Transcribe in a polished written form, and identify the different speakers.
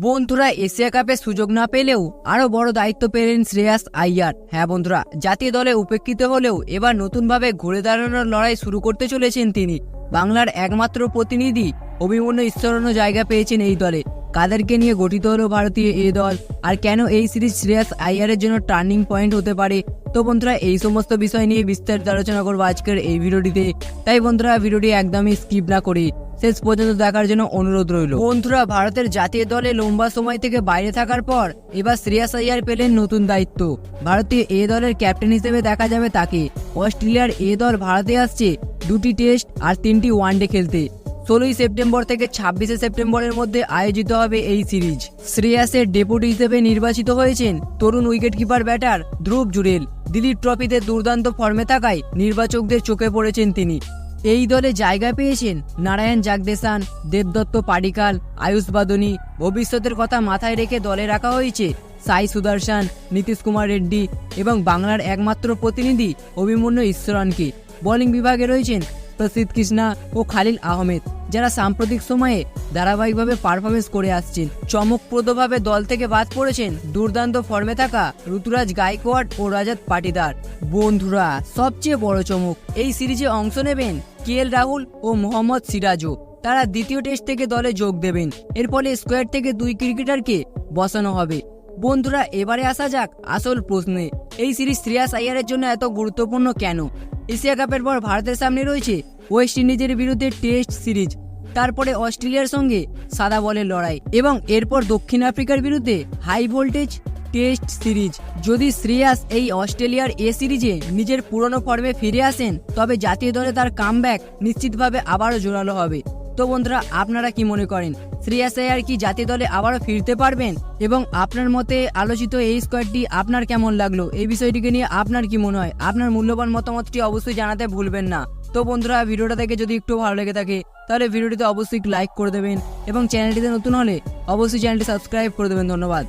Speaker 1: বন্ধুরা এশিয়া কাপে সুযোগ না পেলেও আরো বড় দায়িত্ব পেলেন শ্রেয়াস আইয়ার। হ্যাঁ বন্ধুরা, জাতীয় দলে উপেক্ষিত হলেও এবার নতুনভাবে ঘুরে দাঁড়ানোর লড়াই শুরু করতে চলেছেন তিনি। বাংলার একমাত্র প্রতিনিধি অভিমন্যু ঈশ্বরণ্য জায়গা পেয়েছেন এই দলে। কাদেরকে নিয়ে গঠিত হলো ভারতীয় এই দল, আর কেন এই সিরিজ শ্রেয়াস আইয়ারের জন্য টার্নিং পয়েন্ট হতে পারে? তো বন্ধুরা, এই সমস্ত বিষয় নিয়ে বিস্তারিত আলোচনা করবো আজকের এই ভিডিওটিতে। তাই বন্ধুরা, ভিডিওটি একদমই স্কিপ না করে শেষ পর্যন্ত দেখার জন্য অনুরোধ রইল। বন্ধুরা, ভারতের জাতীয় দলে লম্বা সময় থেকে বাইরে থাকার পর এবার শ্রেয়াস আইয়ার পেলেন নতুন দায়িত্ব। ভারতীয় এ দলের ক্যাপ্টেন হিসেবে দেখা যাবে তাকে। অস্ট্রেলিয়ার এ দল ভারতে আসছে 2টি টেস্ট আর 3টি ওয়ানডে খেলতে। 16ই সেপ্টেম্বর থেকে 26শে সেপ্টেম্বরের মধ্যে আয়োজিত হবে এই সিরিজ। শ্রেয়াসের ডেপুটি হিসেবে নির্বাচিত হয়েছেন তরুণ উইকেটকিপার ব্যাটার ধ্রুব জুরেল। দিলীপ ট্রফিতে দুর্দান্ত ফর্মে থাকায় নির্বাচকদের চোখে পড়েছেন তিনি। এই দলে জায়গা পেয়েছেন নারায়ণ জাগদেশান, দেবদত্ত পাডিকাল, আয়ুষ বাদনী। ভবিষ্যতের কথা মাথায় রেখে দলে রাখা হয়েছে সাই সুদর্শন, নীতিশ কুমার রেড্ডি এবং বাংলার একমাত্র প্রতিনিধি অভিমন্যু ঈশ্বরনকে। বোলিং বিভাগে রয়েছেন প্রসিদ্ধ কৃষ্ণা ও খালিল আহমেদ, যারা সাম্প্রতিক সময়ে ধারাবাহিকভাবে পারফরমেন্স করে আসছেন। চমকপ্রদভাবে দল থেকে বাদ পড়েছেন দুর্দান্ত ফর্মে থাকা ঋতুরাজ গায়কোয়াড় ও রজত পাটিদার। বন্ধুরা, সবচেয়ে বড় চমক, এই সিরিজে অংশ নেবেন কেএল রাহুল ও মোহাম্মদ সিরাজও। তারা দ্বিতীয় টেস্ট থেকে দলে যোগ দেবেন। এর ফলে স্কোয়াড থেকে 2 ক্রিকেটারকে বসানো হবে। বন্ধুরা, এবারে আসা যাক আসল প্রশ্নে। এই সিরিজ শ্রেয়াস আইয়ারের জন্য এত গুরুত্বপূর্ণ কেন? এশিয়া কাপের পর ভারতের সামনে রয়েছে ওয়েস্ট ইন্ডিজের বিরুদ্ধে টেস্ট সিরিজ, তারপরে অস্ট্রেলিয়ার সঙ্গে সাদা বলের লড়াই এবং এরপর দক্ষিণ আফ্রিকার বিরুদ্ধে হাই ভোল্টেজ টেস্ট সিরিজ। যদি শ্রেয়াস এই অস্ট্রেলিয়ার এ সিরিজে নিজের পুরনো ফর্মে ফিরে আসেন, তবে জাতীয় দলে তার কামব্যাক নিশ্চিতভাবে আবারও জোরালো হবে। তো বন্ধুরা, আপনারা কি মনে করেন? শ্রেয়াস আইয়ার কি জাতীয় দলে আবারও ফিরতে পারবেন? এবং আপনার মতে আলোচিত এই স্কোয়াডটি আপনার কেমন লাগলো? এই বিষয়টিকে নিয়ে আপনার কি মনে হয়? আপনার মূল্যবান মতামতটি অবশ্যই জানাতে ভুলবেন না। তো বন্ধুরা, ভিডিওটা দেখে যদি একটু ভালো লেগে থাকে তাহলে ভিডিওটিতে অবশ্যই লাইক করে দেবেন এবং চ্যানেলটিতে নতুন হলে অবশ্যই চ্যানেলটি সাবস্ক্রাইব করে দেবেন। ধন্যবাদ।